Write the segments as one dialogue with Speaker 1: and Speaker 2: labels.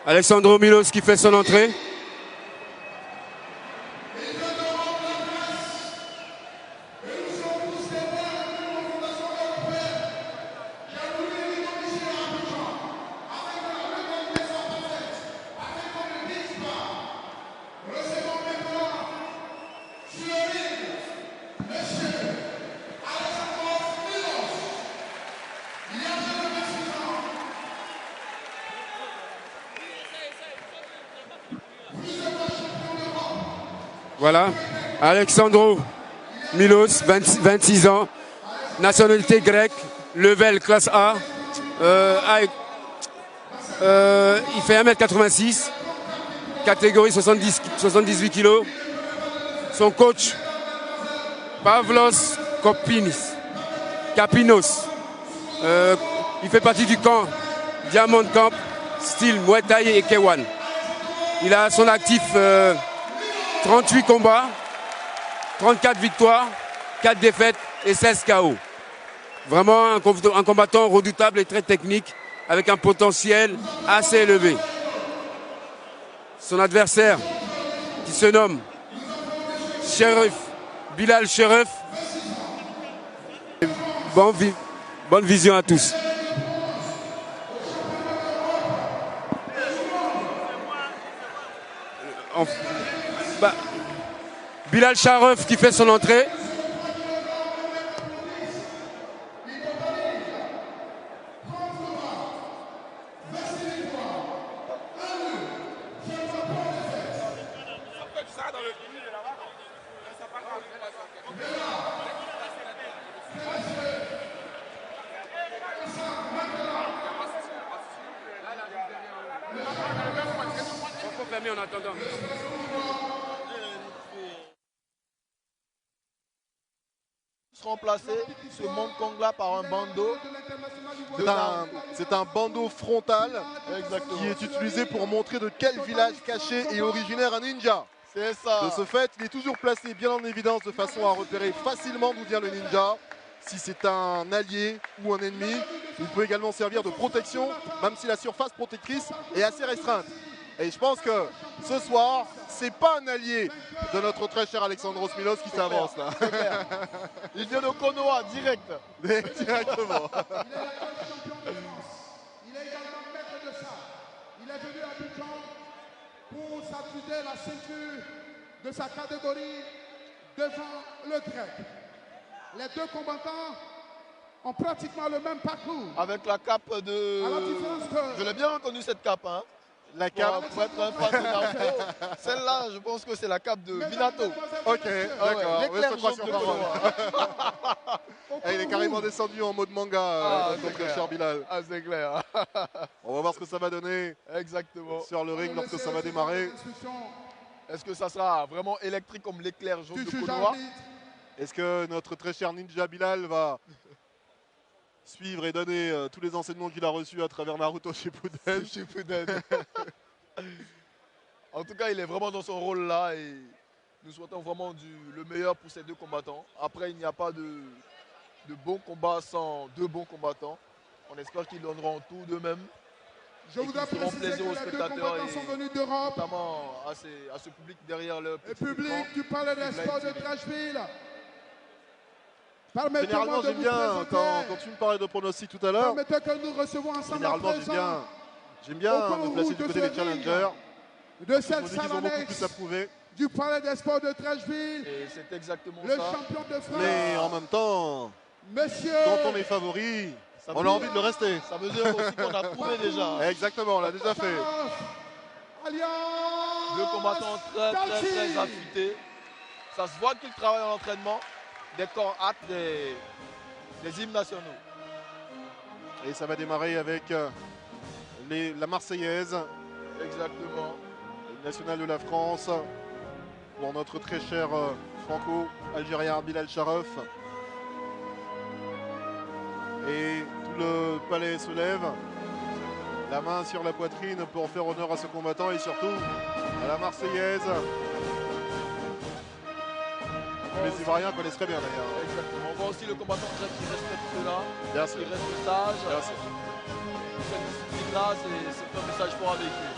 Speaker 1: Alexandro Milos qui fait son entrée. Voilà, Alexandro Milos, 26 ans, nationalité grecque, level classe A. Il fait 1m86, catégorie 78 kg. Son coach, Pavlos Kapinos. Il fait partie du camp Diamond Camp, style Muay Thai et K1. Il a à son actif 38 combats, 34 victoires, 4 défaites et 16 KO. Vraiment un combattant redoutable et très technique, avec un potentiel assez élevé. Son adversaire, qui se nomme Bilal Sherif. Bonne vision à tous. Bilal Sherif qui fait son entrée. En attendant.
Speaker 2: Remplacer ce Hong Kong-là par un bandeau.
Speaker 3: C'est un bandeau frontal. Exactement. Qui est utilisé pour montrer de quel village caché est originaire un ninja.
Speaker 2: C'est ça.
Speaker 3: De ce fait, il est toujours placé bien en évidence de façon à repérer facilement d'où vient le ninja. Si c'est un allié ou un ennemi, il peut également servir de protection, même si la surface protectrice est assez restreinte. Et je pense que ce soir, c'est pas un allié de notre très cher Alexandros Milos qui s'avance là.
Speaker 2: Il vient de Konoha, direct.
Speaker 3: Directement.
Speaker 4: Il est également maître de ça. Il est venu à Abidjan pour s'attribuer la ceinture de sa catégorie devant le grec. Les deux combattants ont pratiquement le même parcours.
Speaker 2: Avec la cape de...
Speaker 4: À la différence que...
Speaker 2: Je l'ai bien reconnu cette cape, hein.
Speaker 3: La cape.
Speaker 2: Pour être un fan de Naruto, celle-là, je pense que c'est la cape de Minato.
Speaker 3: Ok, d'accord.
Speaker 2: L'éclair
Speaker 3: Ouais,
Speaker 2: jaune de Konoha.
Speaker 3: Il est carrément descendu en mode manga, notre cher Bilal.
Speaker 2: Ah, c'est clair.
Speaker 3: On va voir ce que ça va donner.
Speaker 2: Exactement.
Speaker 3: Sur le ring lorsque ça va démarrer.
Speaker 2: Est-ce que ça sera vraiment électrique comme l'éclair jaune de Konoha?
Speaker 3: Est-ce que notre très cher ninja Bilal va suivre et donner tous les enseignements qu'il a reçus à travers Naruto Shippuden?
Speaker 2: En tout cas, il est vraiment dans son rôle là et nous souhaitons vraiment le meilleur pour ces deux combattants. Après, il n'y a pas de bons combats sans deux bons combattants. On espère qu'ils donneront tout d'eux-mêmes.
Speaker 4: Je voudrais préciser que les deux combattants sont venus d'Europe.
Speaker 2: Notamment à ce public derrière le
Speaker 4: petit public du Palais des Sports de Trashville.
Speaker 3: Généralement, j'aime bien, quand tu me parlais de pronostics tout à l'heure,
Speaker 4: généralement,
Speaker 3: j'aime bien me placer du côté des challengers.
Speaker 4: De cette
Speaker 3: salle ils ont beaucoup plus à prouver.
Speaker 4: Du Palais des Sports de Trashville.
Speaker 2: Et c'est exactement
Speaker 4: le
Speaker 2: ça.
Speaker 4: Champion de France.
Speaker 3: Mais en même temps, quand on est favori, on a envie de le rester.
Speaker 2: Ça veut dire aussi qu'on a prouvé déjà.
Speaker 3: Exactement, on l'a déjà fait.
Speaker 2: Deux combattants très affûtés. Ça se voit qu'ils travaillent en entraînement. Des corps hâte des hymnes nationaux.
Speaker 3: Et ça va démarrer avec la Marseillaise.
Speaker 2: Exactement.
Speaker 3: Le national de la France. Pour notre très cher franco-algérien Bilal Sherif. Et tout le palais se lève. La main sur la poitrine pour faire honneur à ce combattant et surtout à la Marseillaise. Les Ivoiriens connaissent très bien d'ailleurs.
Speaker 2: Exactement. On voit aussi le combattant qui respecte cela,
Speaker 3: qui
Speaker 2: reste sage. Cette discipline-là, c'est un message fort à véhiculer.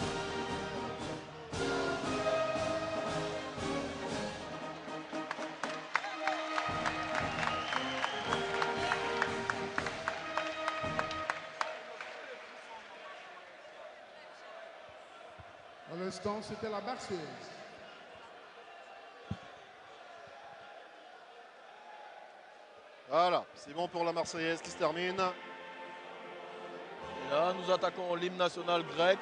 Speaker 4: À l'instant, c'était la Marseillaise.
Speaker 3: Voilà, c'est bon pour la Marseillaise qui se termine.
Speaker 2: Et là, nous attaquons l'hymne national grec.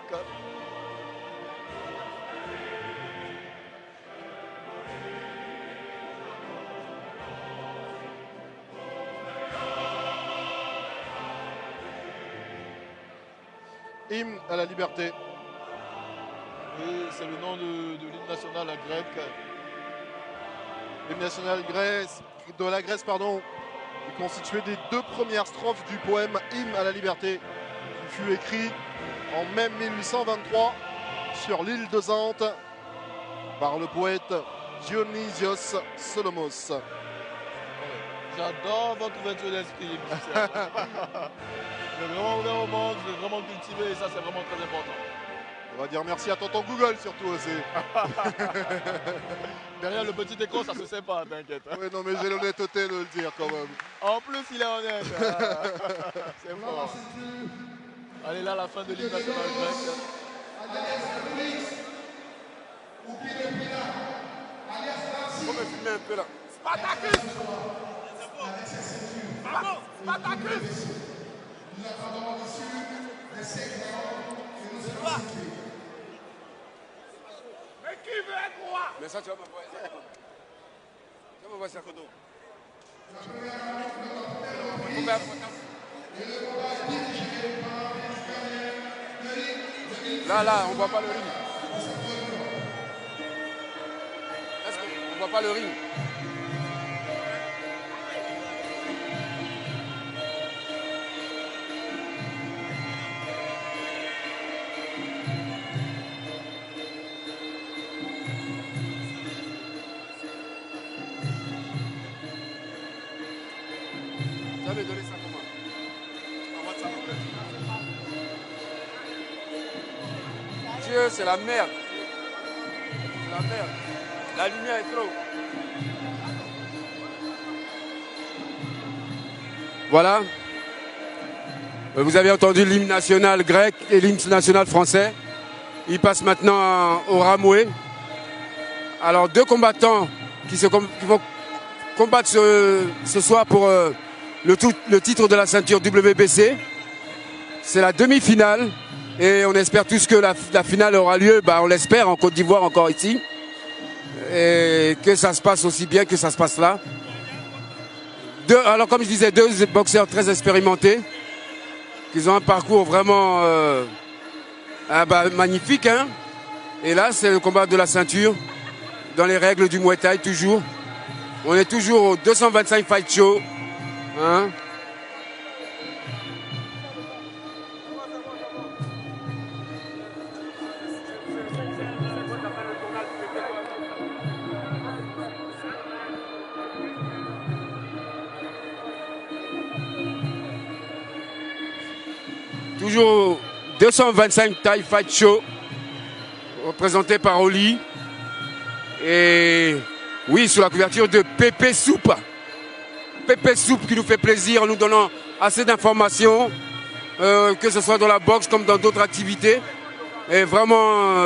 Speaker 3: Hymne à la liberté.
Speaker 2: Et c'est le nom de l'hymne national grec.
Speaker 3: L'hymne national de la Grèce, pardon, est constitué des 2 premières strophes du poème Hymne à la liberté, qui fut écrit en mai 1823 sur l'île de Zante par le poète Dionysios Solomos.
Speaker 2: J'adore votre ouverture d'esprit, musicien. Vous êtes vraiment ouvert au monde, vous êtes vraiment cultivé et ça c'est vraiment très important.
Speaker 3: On va dire merci à tonton Google surtout aussi.
Speaker 2: Derrière le petit écran, ça se sait pas, t'inquiète.
Speaker 3: Oui, non, mais j'ai l'honnêteté de le dire quand même.
Speaker 2: En plus, il est honnête. C'est fort. Allez, là, la fin de l'hymne national grec.
Speaker 1: On me filmer un peu là.
Speaker 5: Spartacus! Bravo, Spartacus! Mais qui veut être roi?
Speaker 1: Mais ça, tu vas m'envoyer ça. Tu vas m'envoyer ça photo. Là, on voit pas le ring. Est-ce qu'on voit pas le ring? J'avais donné ça pour moi. En WhatsApp. Dieu, c'est la merde. C'est la merde. La lumière est trop. Voilà. Vous avez entendu l'hymne national grec et l'hymne national français. Il passe maintenant au Ramoué. Alors, 2 combattants qui vont combattre ce soir pour le titre de la ceinture WBC. C'est la demi-finale et on espère tous que la finale aura lieu, on l'espère, en Côte d'Ivoire, encore ici. Et que ça se passe aussi bien que ça se passe là. Alors comme je disais, 2 boxeurs très expérimentés, qui ont un parcours vraiment magnifique. Hein. Et là, c'est le combat de la ceinture, dans les règles du Muay Thai, toujours. On est toujours au 225 Fight Show. Hein. Toujours 225 Thai Fight Show, représenté par Oli. Et oui, sous la couverture de Pépé Soupe. Pépé Soupe qui nous fait plaisir en nous donnant assez d'informations, que ce soit dans la boxe comme dans d'autres activités. Et vraiment,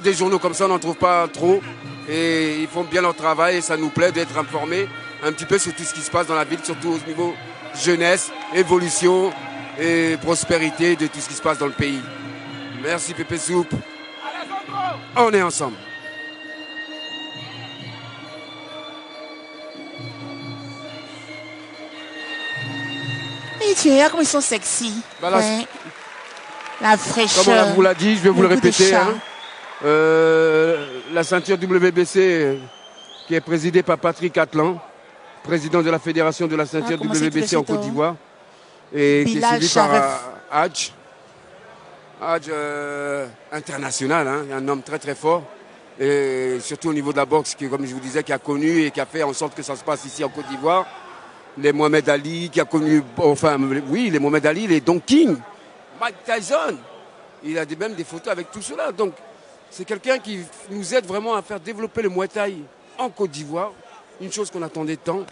Speaker 1: des journaux comme ça, on n'en trouve pas trop. Et ils font bien leur travail et ça nous plaît d'être informés un petit peu sur tout ce qui se passe dans la ville, surtout au niveau jeunesse, évolution et prospérité de tout ce qui se passe dans le pays. Merci Pépé Soupe. On est ensemble.
Speaker 5: Mais tu regardes comme ils sont sexy.
Speaker 1: Là,
Speaker 5: ouais. La fraîcheur.
Speaker 1: Comme on vous l'a dit, je vais vous le répéter. La ceinture WBC qui est présidée par Patrick Atlan, président de la fédération de la ceinture WBC en Côte d'Ivoire. Et qui est suivi par Hadj international, hein, un homme très très fort. Et surtout au niveau de la boxe, qui, comme je vous disais, qui a connu et qui a fait en sorte que ça se passe ici en Côte d'Ivoire. Les Mohamed Ali, qui a connu, les Mohamed Ali, les Don King, Mike Tyson. Il a même des photos avec tout cela. Donc, c'est quelqu'un qui nous aide vraiment à faire développer le Muay Thai en Côte d'Ivoire. Une chose qu'on attendait tant,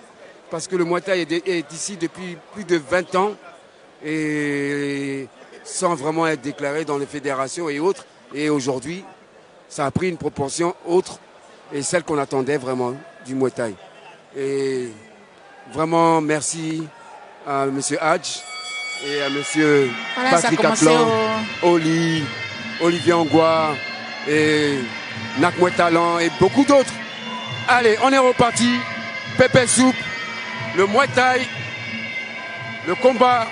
Speaker 1: parce que le Muay Thai est ici depuis plus de 20 ans et sans vraiment être déclaré dans les fédérations et autres. Et aujourd'hui, ça a pris une proportion autre et celle qu'on attendait vraiment du Muay Thai. Et vraiment, merci à M. Hadj et à M. Patrick Atlan, Oli, Olivier Angois et Nak Muay Talent et beaucoup d'autres. Allez, on est reparti. Pépé Soupe, le Muay Thai, le combat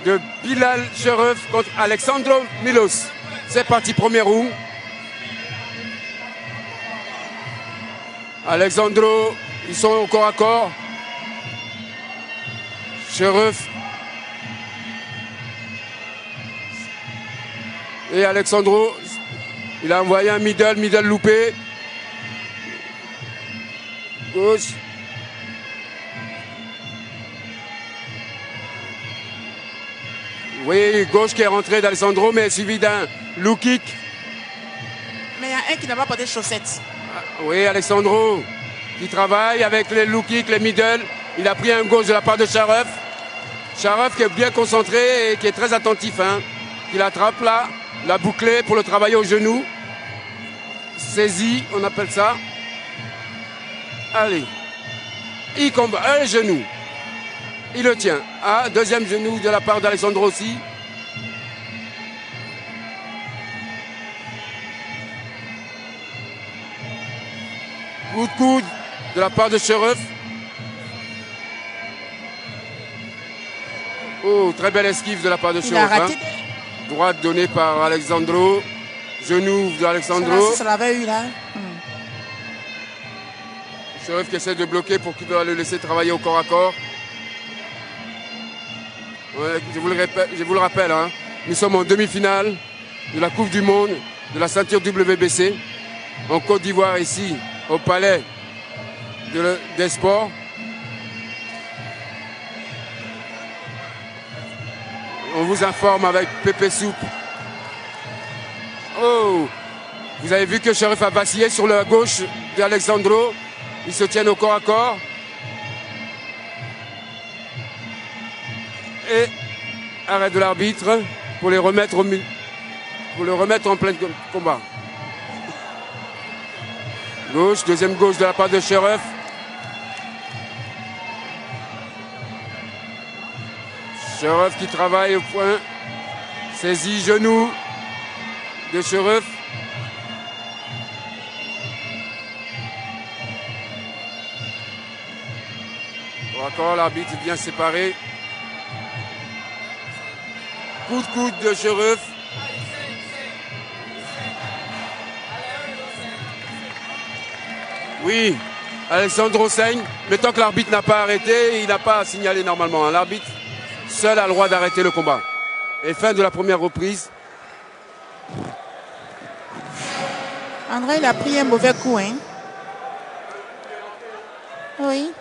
Speaker 1: de Bilal Cheref contre Alexandro Milos. C'est parti, premier round. Alexandro, ils sont au corps à corps. Cheref et Alexandro, il a envoyé un middle loupé. Gauche. Oui, gauche qui est rentré d'Alessandro, mais suivi d'un low kick.
Speaker 5: Mais il y a un qui n'a pas porté de chaussettes.
Speaker 1: Oui, Alessandro qui travaille avec les low kicks, les middle. Il a pris un gauche de la part de Cheref. Cheref qui est bien concentré et qui est très attentif. Hein. Il attrape là, la bouclée pour le travailler au genou. Saisi, on appelle ça. Allez. Il combat un genou. Il le tient. Ah, deuxième genou de la part d'Alessandro aussi. Coup de coude de la part de Cheref. Oh, très belle esquive de la part de Cheref. Hein. Droite donnée par Alexandro. Genou d'Alexandro.
Speaker 5: Ça l'avait eu là.
Speaker 1: Cheref qui essaie de bloquer pour qu'il va le laisser travailler au corps à corps. Ouais, je vous le rappelle, hein, nous sommes en demi-finale de la Coupe du Monde, de la ceinture WBC, en Côte d'Ivoire ici, au Palais des Sports. On vous informe avec Pépé Soupe. Oh, vous avez vu que Cheref a vacillé sur la gauche d'Alexandro. Ils se tiennent au corps à corps. Et arrêt de l'arbitre pour les remettre en plein combat. Gauche, deuxième gauche de la part de Cheref. Cheref qui travaille au point. Saisie genou de Cheref. Encore l'arbitre bien séparé. Coup de coude de Cheref. Oui, Alessandro saigne, mais tant que l'arbitre n'a pas arrêté, il n'a pas signalé normalement. L'arbitre seul a le droit d'arrêter le combat. Et fin de la première reprise.
Speaker 5: André, il a pris un mauvais coup, hein? Oui.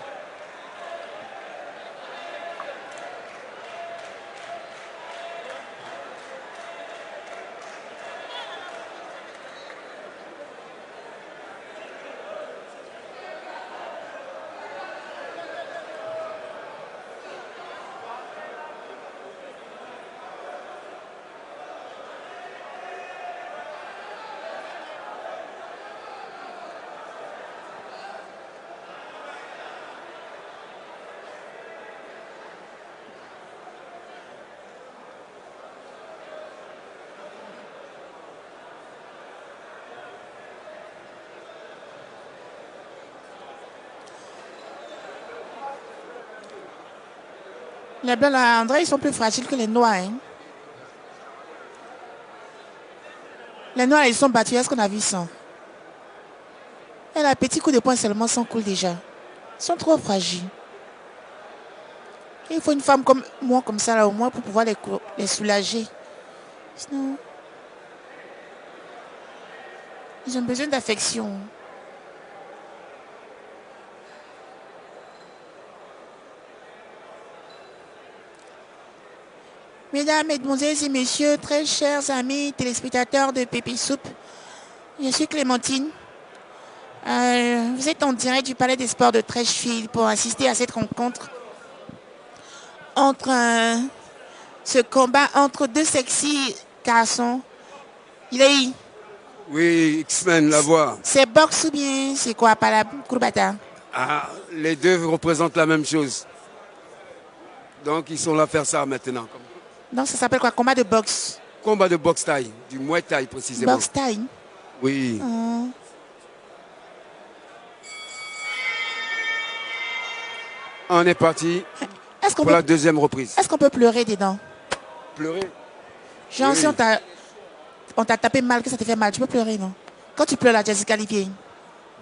Speaker 5: Les blancs, là, André, ils sont plus fragiles que les noirs. Hein. Les noirs, ils sont battus. Est-ce qu'on a vu ça? Elle a un petit coup de poing seulement, son coule déjà. Ils sont trop fragiles. Il faut une femme comme moi, comme ça, là, au moins, pour pouvoir les soulager. Sinon, ils ont besoin d'affection. Mesdames, Mesdemoiselles et Messieurs, très chers amis téléspectateurs de Pépé Soupe, je suis Clémentine. Vous êtes en direct du Palais des Sports de Treichville pour assister à cette rencontre entre ce combat entre deux sexy garçons. Il est
Speaker 1: Oui, X-Men, la voix.
Speaker 5: C'est boxe ou bien c'est quoi, pas la courbata?
Speaker 1: Ah, les deux représentent la même chose. Donc ils sont là à faire ça maintenant.
Speaker 5: Donc ça s'appelle quoi? Combat de boxe?
Speaker 1: Combat de boxe thaï, du Muay Thai précisément.
Speaker 5: Boxe thaï?
Speaker 1: Oui. On est parti pour la deuxième reprise.
Speaker 5: Est-ce qu'on peut pleurer dedans?
Speaker 1: Pleurer?
Speaker 5: Genre
Speaker 1: Oui.
Speaker 5: si on t'a tapé mal, que ça te fait mal, tu peux pleurer, non? Quand tu pleures là, Jessica Olivier.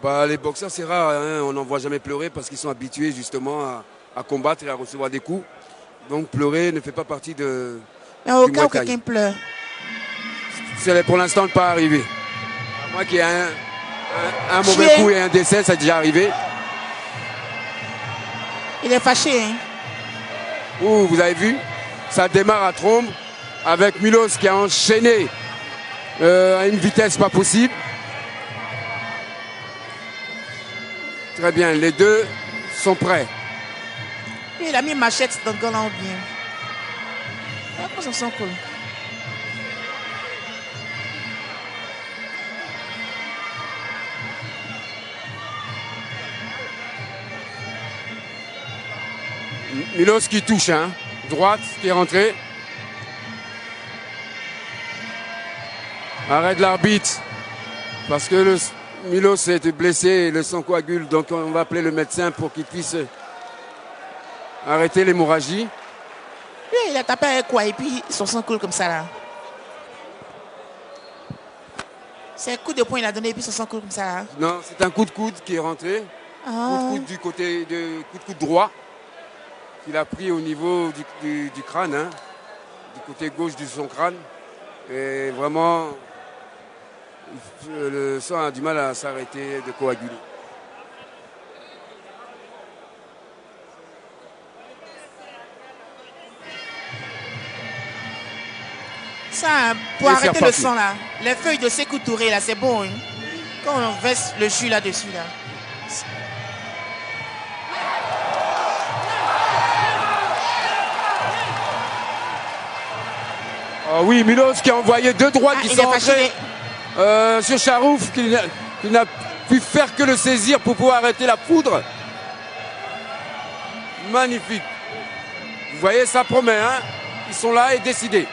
Speaker 1: Bah, les boxeurs, c'est rare, hein. On n'en voit jamais pleurer parce qu'ils sont habitués justement à combattre et à recevoir des coups. Donc pleurer ne fait pas partie de...
Speaker 5: Mais au cas où quelqu'un pleure.
Speaker 1: C'est pour l'instant pas arrivé. À moins qu'il y ait un mauvais coup et un décès, ça est déjà arrivé.
Speaker 5: Il est fâché, hein?
Speaker 1: Ouh, vous avez vu? Ça démarre à trombe avec Milos qui a enchaîné à une vitesse pas possible. Très bien, les deux sont prêts.
Speaker 5: Il a mis machette dans le gant bien. Ça sent cool.
Speaker 1: Milos qui touche, hein. Droite qui est rentrée. Arrête l'arbitre. Parce que Milos est blessé et le sang coagule. Donc on va appeler le médecin pour qu'il puisse arrêter l'hémorragie.
Speaker 5: Oui, il a tapé avec quoi et puis son sang coule comme ça là. C'est un coup de poing il a donné et puis son sang coule comme ça là.
Speaker 1: Non, c'est un coup de coude qui est rentré. Coup de coude du côté coup de coude droit. Qu'il a pris au niveau du crâne, hein, du côté gauche de son crâne. Et vraiment, le sang a du mal à s'arrêter de coaguler.
Speaker 5: Ça, pour arrêter le sang là, les feuilles de Sékou Touré là, c'est bon. Hein? Quand on verse le jus là-dessus là.
Speaker 1: Oh oui, Milos qui a envoyé deux droites qui sont entrées sur Charouf, qui n'a pu faire que le saisir pour pouvoir arrêter la poudre. Magnifique. Vous voyez, ça promet, hein. Ils sont là et décidés.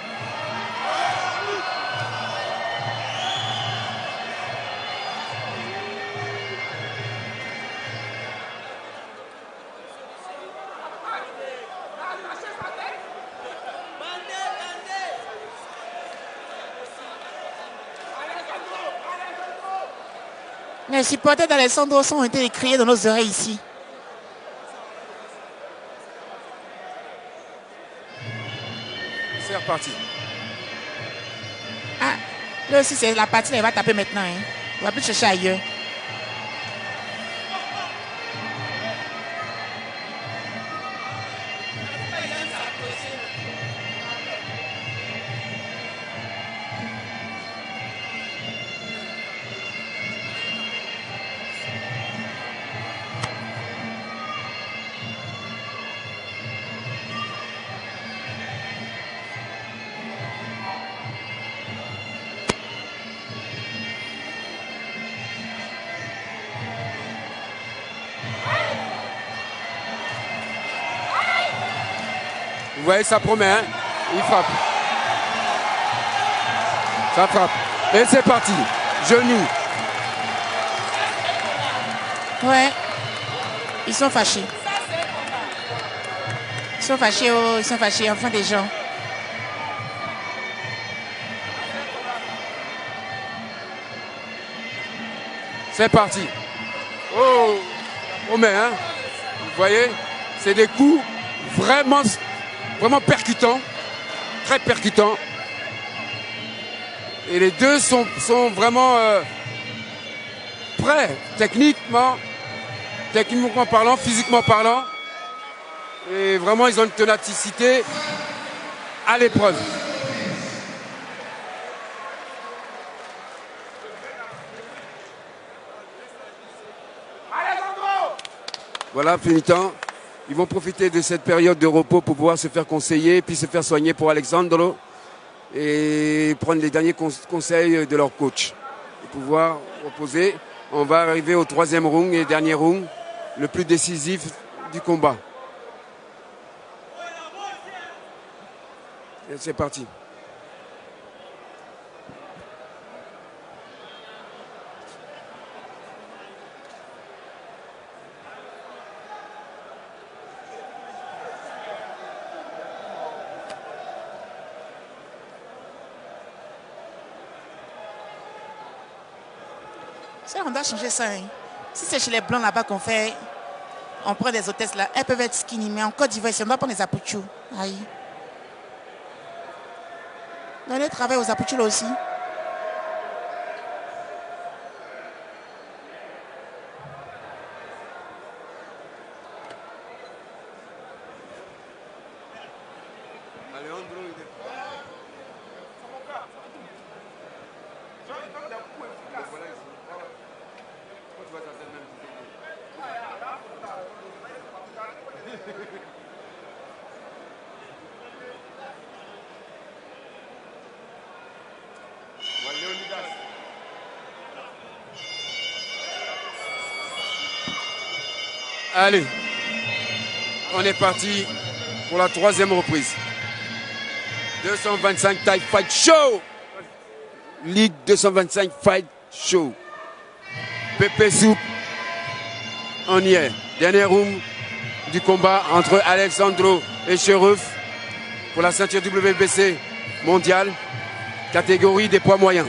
Speaker 5: Les supporters d'Alessandro ont été criés dans nos oreilles ici.
Speaker 1: C'est reparti.
Speaker 5: Ah, là aussi c'est la partie, là, il va taper maintenant. Hein. Il va plus chercher ailleurs.
Speaker 1: Vous voyez, ça promet, hein. Il frappe. Ça frappe. Et c'est parti. Genou.
Speaker 5: Ouais. Ils sont fâchés. Ils sont fâchés, oh, ils sont fâchés, enfin des gens.
Speaker 1: C'est parti. Oh, promet, hein. Vous voyez, c'est des coups vraiment percutants, très percutants. Et les deux sont vraiment prêts, techniquement parlant, physiquement parlant. Et vraiment, ils ont une ténacité à l'épreuve. Voilà, pénitent. Ils vont profiter de cette période de repos pour pouvoir se faire conseiller, puis se faire soigner pour Alexandro et prendre les derniers conseils de leur coach. pouvoir reposer. On va arriver au troisième round et dernier round, le plus décisif du combat. Et c'est parti.
Speaker 5: Ça, on doit changer ça. Hein. Si c'est chez les blancs là-bas qu'on fait, on prend des hôtesses là, elles peuvent être skinny, mais en Côte d'Ivoire, on doit prendre des apouchous. Aïe. Donnez le travail aux apouchous là aussi.
Speaker 1: Allez, on est parti pour la troisième reprise. 225 Thai Fight Show. Ligue 225 Fight Show. Pépé Soup, on y est. Dernier round du combat entre Alexandro et Cheruf pour la ceinture WBC mondiale, catégorie des poids moyens.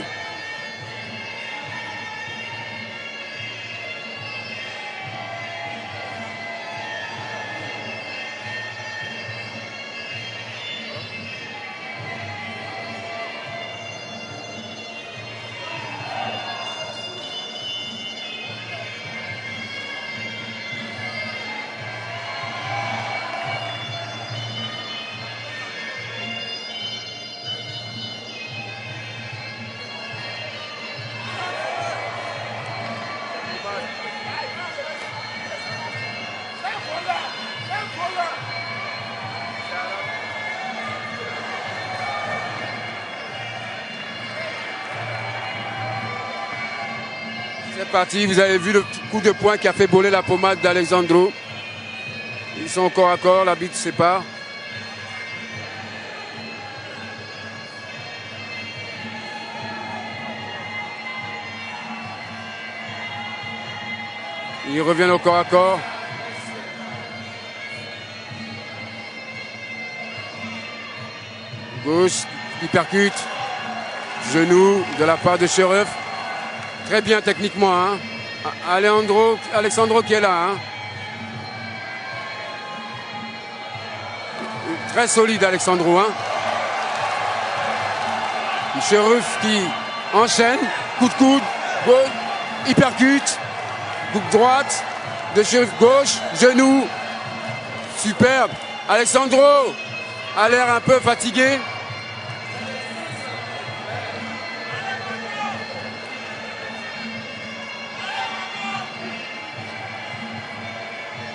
Speaker 1: C'est parti, vous avez vu le coup de poing qui a fait voler la pommade d'Alexandro. Ils sont corps à corps, l'arbitre sépare. Ils reviennent au corps à corps. Gauche, hypercute. Genou de la part de Cheruf. Très bien techniquement. Hein. Alexandro qui est là. Hein. Très solide Alexandro. Hein. Cheruf qui enchaîne. Coup de coude. Gauche, hypercute. Coup de droite de Cheruf. Gauche. Genou. Superbe. Alexandro a l'air un peu fatigué.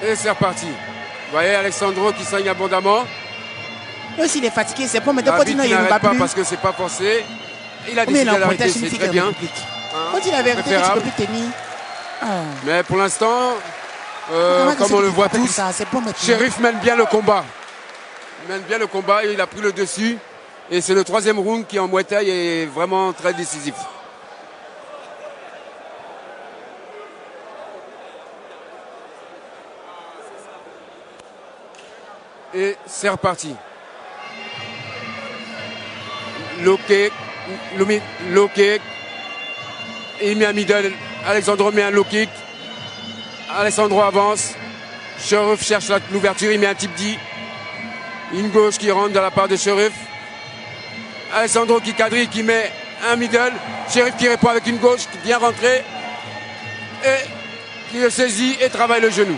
Speaker 1: Et c'est reparti. Vous voyez Alexandro qui saigne abondamment.
Speaker 5: Lui aussi il est fatigué, c'est bon, mais de quoi il
Speaker 1: n'arrête pas parce que c'est pas forcé. Il a décidé d'arrêter, c'est très bien.
Speaker 5: Quand il avait arrêté, tu peux plus tenir.
Speaker 1: Mais pour l'instant, comme on le voit tous, Cherif mène bien le combat. Il mène bien le combat et il a pris le dessus. Et c'est le troisième round qui en Muay Thai est vraiment très décisif. Et c'est reparti. Low kick. Il met un middle. Alexandro met un low kick. Alexandro avance. Cheruf cherche l'ouverture. Il met un type D. Une gauche qui rentre de la part de Cheruf. Alexandro qui quadrille, qui met un middle. Cheruf qui répond avec une gauche qui vient rentrer. Et qui le saisit et travaille le genou.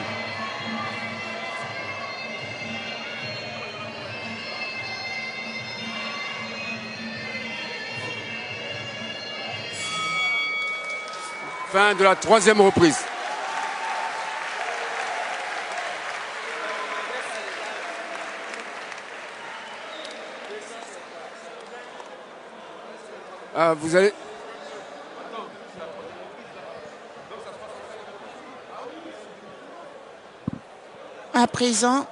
Speaker 1: Fin de la troisième reprise. Vous allez...
Speaker 5: À présent,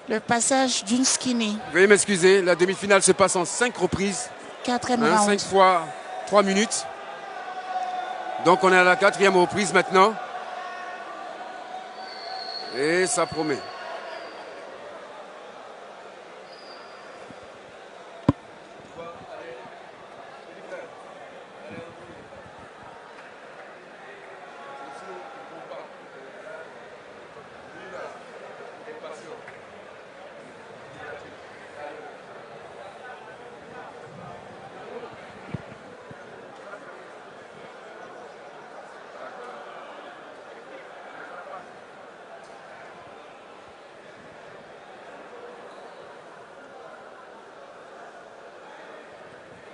Speaker 5: le passage d'une skinny.
Speaker 1: Veuillez m'excuser, la demi-finale se passe en 5 reprises.
Speaker 5: 4e
Speaker 1: Hein,
Speaker 5: round.
Speaker 1: 5 fois 3 minutes. Donc on est à la 4e reprise maintenant. Et ça promet.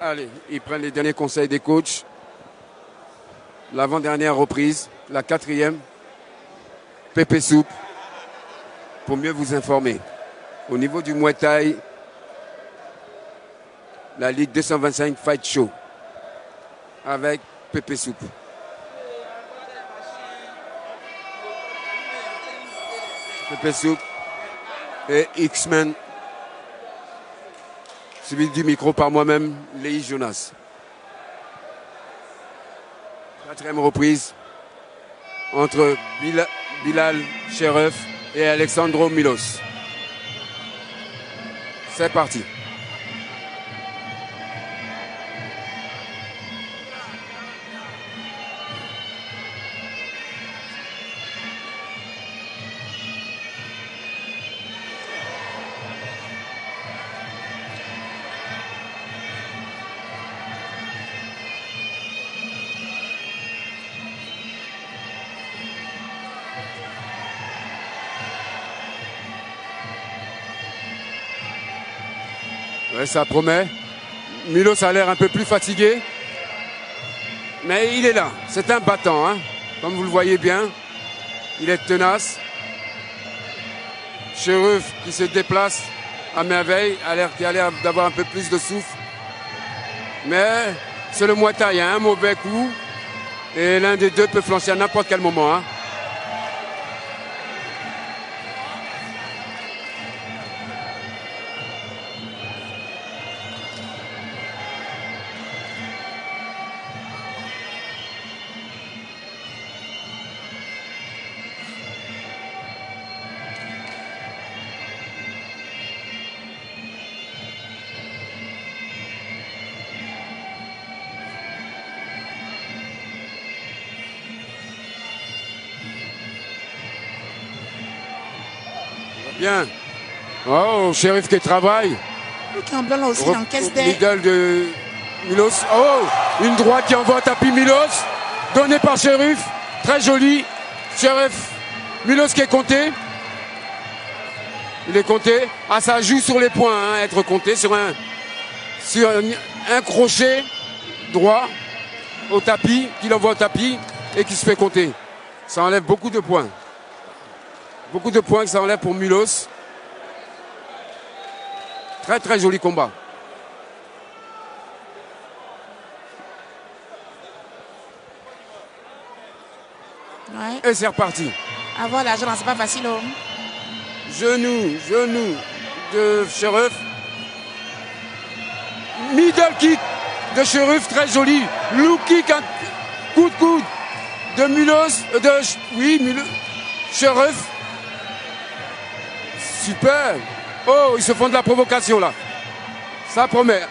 Speaker 1: Allez, ils prennent les derniers conseils des coachs. L'avant-dernière reprise, la 4e. Pépé Soupe, pour mieux vous informer. Au niveau du Muay Thai, la Ligue 225 Fight Show avec Pépé Soupe. Pépé Soupe et X-Men. Suivi du micro par moi-même, Léi Jonas. 4e reprise entre Bilal Cheref et Alexandro Milos. C'est parti. Ouais, ça promet. Milos a l'air un peu plus fatigué. Mais il est là. C'est un battant, hein. Comme vous le voyez bien. Il est tenace. Cheref qui se déplace à merveille, qui a l'air d'avoir un peu plus de souffle. Mais c'est le Muay Thai, hein, un mauvais coup. Et l'un des deux peut flancher à n'importe quel moment. Hein. Bien. Oh, Cheref qui travaille.
Speaker 5: Qui en blanc là aussi, il encaisse des...
Speaker 1: Middle de Milos. Oh, une droite qui envoie un tapis Milos. Donné par Cheref. Très joli. Cheref. Milos qui est compté. Il est compté. Ah, ça joue sur les points, hein, être compté sur un crochet droit au tapis, qu'il envoie au tapis et qui se fait compter. Ça enlève beaucoup de points. Beaucoup de points que ça enlève pour Milos. Très très joli combat.
Speaker 5: Ouais.
Speaker 1: Et c'est reparti.
Speaker 5: Avoir l'argent, c'est pas facile. Oh.
Speaker 1: Genou de Cheref. Middle kick de Cheref, très joli. Low kick, un coup de coude de Milos. Milos. Cheref. Super. Oh, ils se font de la provocation là. Ça promet.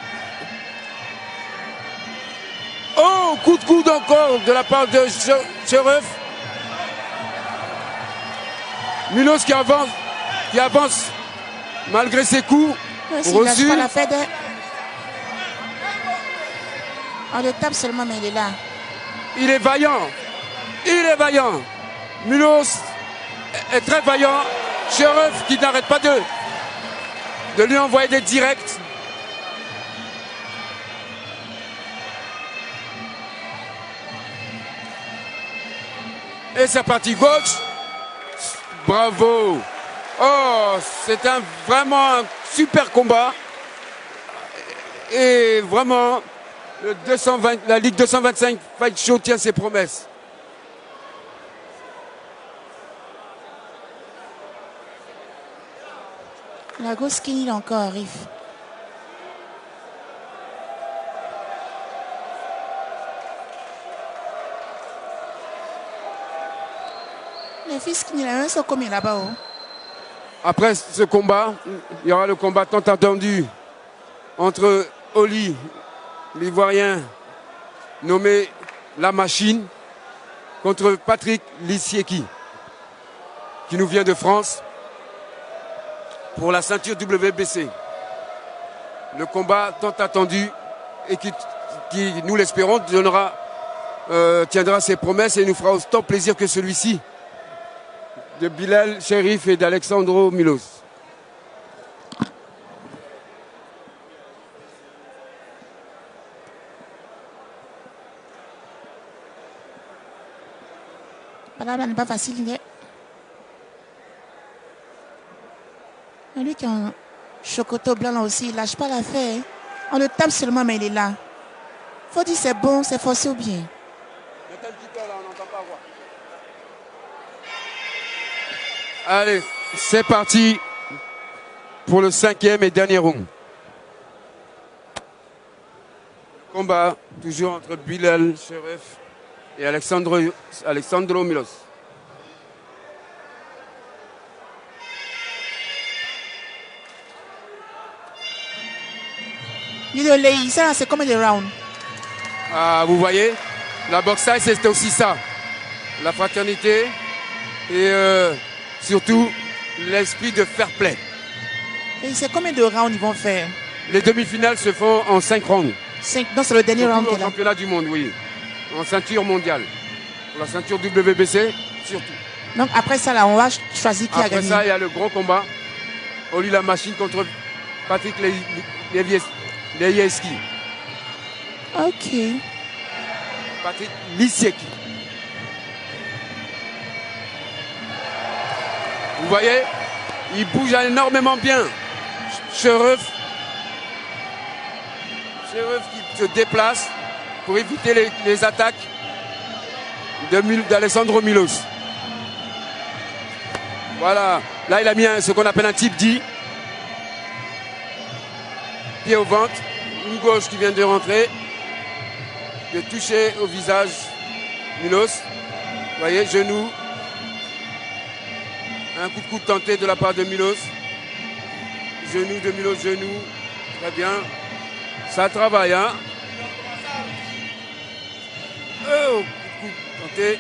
Speaker 1: Oh, coup de coude encore de la part de Cheref. Milos qui avance malgré ses coups reçus.
Speaker 5: Pas la fête. On le tape seulement, mais il est là.
Speaker 1: Il est vaillant. Il est vaillant. Milos est très vaillant. Cheref qui n'arrête pas de lui envoyer des directs. Et c'est parti, gauche. Bravo. Oh, c'est vraiment un super combat. Et vraiment, la Ligue 225 Fight Show tient ses promesses.
Speaker 5: La grosse skinny encore arrive. Les filles skinny là, sont combien là-bas?
Speaker 1: Après ce combat, il y aura le combat tant attendu entre Oli, l'Ivoirien nommé La Machine, contre Patrick Lisieki, qui nous vient de France, pour la ceinture WBC. Le combat tant attendu et qui nous l'espérons, tiendra ses promesses et nous fera autant plaisir que celui-ci de Bilal Cherif et d'Alexandro Milos.
Speaker 5: Là n'est pas facile. Lui qui a un chocoto blanc là aussi, il lâche pas l'affaire. On le tape seulement, mais il est là. Faut dire c'est bon, c'est forcé ou bien.
Speaker 1: Allez, c'est parti pour le 5e et dernier round. Combat toujours entre Bilal Cherif et Alexandro Milos.
Speaker 5: Ça, c'est comme des rounds.
Speaker 1: Ah, vous voyez, la boxe c'est aussi ça. La fraternité et surtout l'esprit de fair play.
Speaker 5: Et c'est combien de rounds ils vont faire?
Speaker 1: Les demi-finales se font en 5 rounds.
Speaker 5: 5, donc c'est le dernier round.
Speaker 1: Au championnat du monde, oui. En ceinture mondiale. Pour la ceinture WBC, surtout.
Speaker 5: Donc après ça, là, on va choisir qui a gagné.
Speaker 1: Après ça, il y a le grand combat. Oli La Machine contre Patrick Lisieki.
Speaker 5: Ok.
Speaker 1: Patrick Lisieki. Vous voyez, il bouge énormément bien. Cherif qui se déplace pour éviter les attaques d'Alessandro Milos. Voilà. Là, il a mis ce qu'on appelle un type D. Pied au ventre. Une gauche qui vient de rentrer. De toucher au visage Milos. Vous voyez, genou. Un coup de coude tenté de la part de Milos. Genou de Milos, genou. Très bien. Ça travaille, hein. Oh, coup de coude tenté.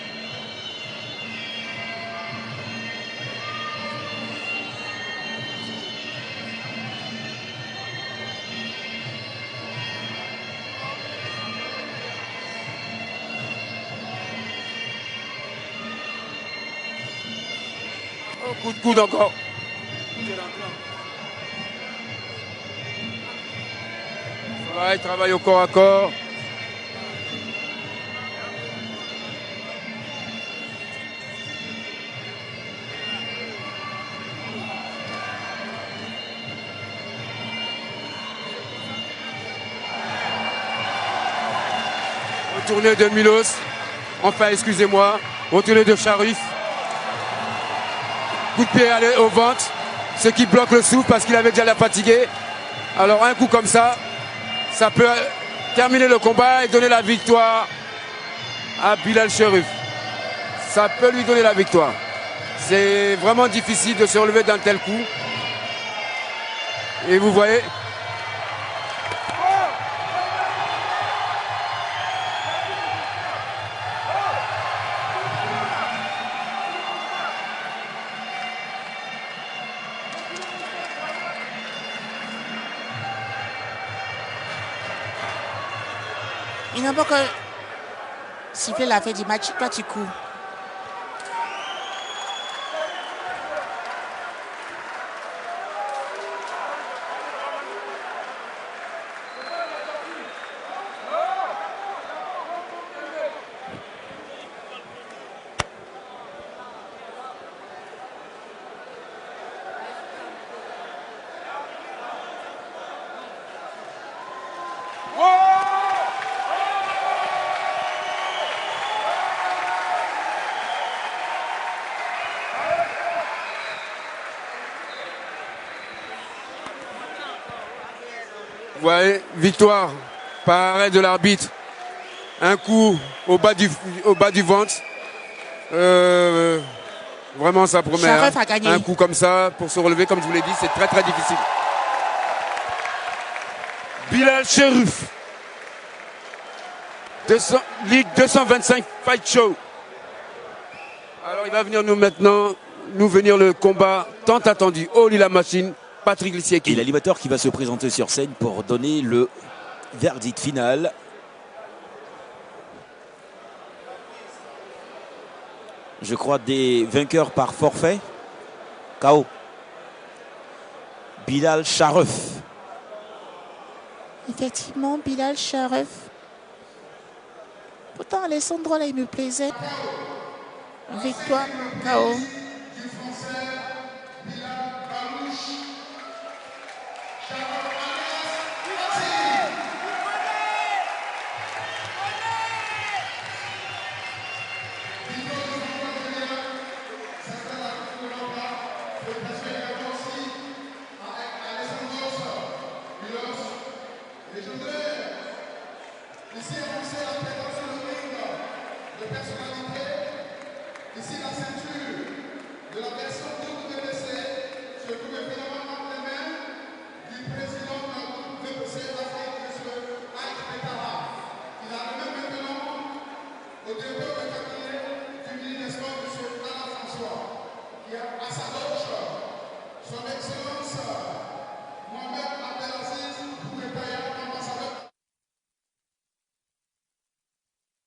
Speaker 1: Oh, coup de coude encore. Il travaille au corps à corps. Retournée de Milos. Enfin, excusez-moi. Retournée de Cherif. Coup de pied au ventre. Ce qui bloque le souffle parce qu'il avait déjà la fatigué. Alors un coup comme ça. Ça peut terminer le combat et donner la victoire à Bilal Cherif. Ça peut lui donner la victoire. C'est vraiment difficile de se relever d'un tel coup. Et vous voyez.
Speaker 5: Ils n'ont pas que siffler la fin du match. Toi, tu cours.
Speaker 1: Vous voyez, victoire par arrêt de l'arbitre. Un coup au bas du ventre. Vraiment, ça promet.
Speaker 5: Charef a gagné.
Speaker 1: Un coup comme ça, pour se relever, comme je vous l'ai dit, c'est très très difficile. Bilal Cherif. Ligue 225 Fight Show. Alors il va venir nous venir le combat tant attendu. Oli la machine, Patrick Lisieki.
Speaker 6: Et l'animateur qui va se présenter sur scène pour donner le verdict final. Je crois des vainqueurs par forfait. KO. Bilal Cherif.
Speaker 5: Effectivement, Bilal Cherif. Pourtant, Alessandro, là, il me plaisait. Victoire, KO.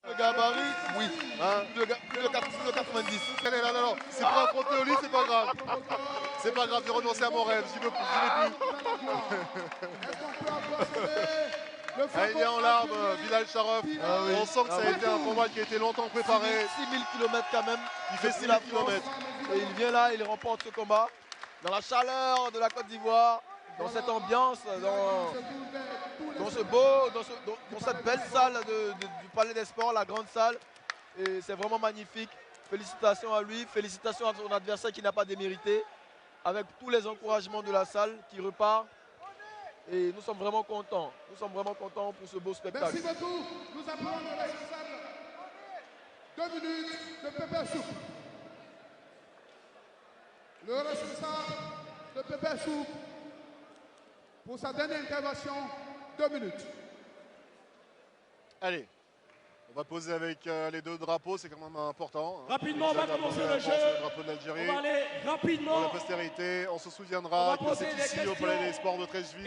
Speaker 2: Le gabarit, oui. Hein, plus de 90.
Speaker 3: Non, c'est pas affronter au lit, c'est pas grave. C'est pas grave, j'ai renoncé à mon rêve, j'y vais plus. Il est en larmes, Bilal Cherif. On sent que ça a été un combat qui a été longtemps préparé.
Speaker 2: 6000 km quand même.
Speaker 3: Il fait 6000 km.
Speaker 2: Et il vient là, il remporte ce combat. Dans la chaleur de la Côte d'Ivoire, dans cette ambiance, dans cette belle salle du Palais des Sports, la grande salle. Et c'est vraiment magnifique. Félicitations à lui, félicitations à son adversaire qui n'a pas démérité. Avec tous les encouragements de la salle qui repart. Et nous sommes vraiment contents. Nous sommes vraiment contents pour ce beau spectacle.
Speaker 4: Merci beaucoup. Nous appelons le responsable 2 minutes de Pépé Soup. Le responsable de Pépé Soup pour sa dernière intervention, 2 minutes.
Speaker 3: Allez, on va poser avec les deux drapeaux, c'est quand même important.
Speaker 7: Rapidement, on va commencer le jeu.
Speaker 3: Le drapeau de l'Algérie.
Speaker 7: On va aller rapidement.
Speaker 3: Pour la postérité, on se souviendra
Speaker 7: On va
Speaker 3: que
Speaker 7: poser
Speaker 3: c'est
Speaker 7: les
Speaker 3: ici au
Speaker 7: questions.
Speaker 3: Palais des Sports de Treichville.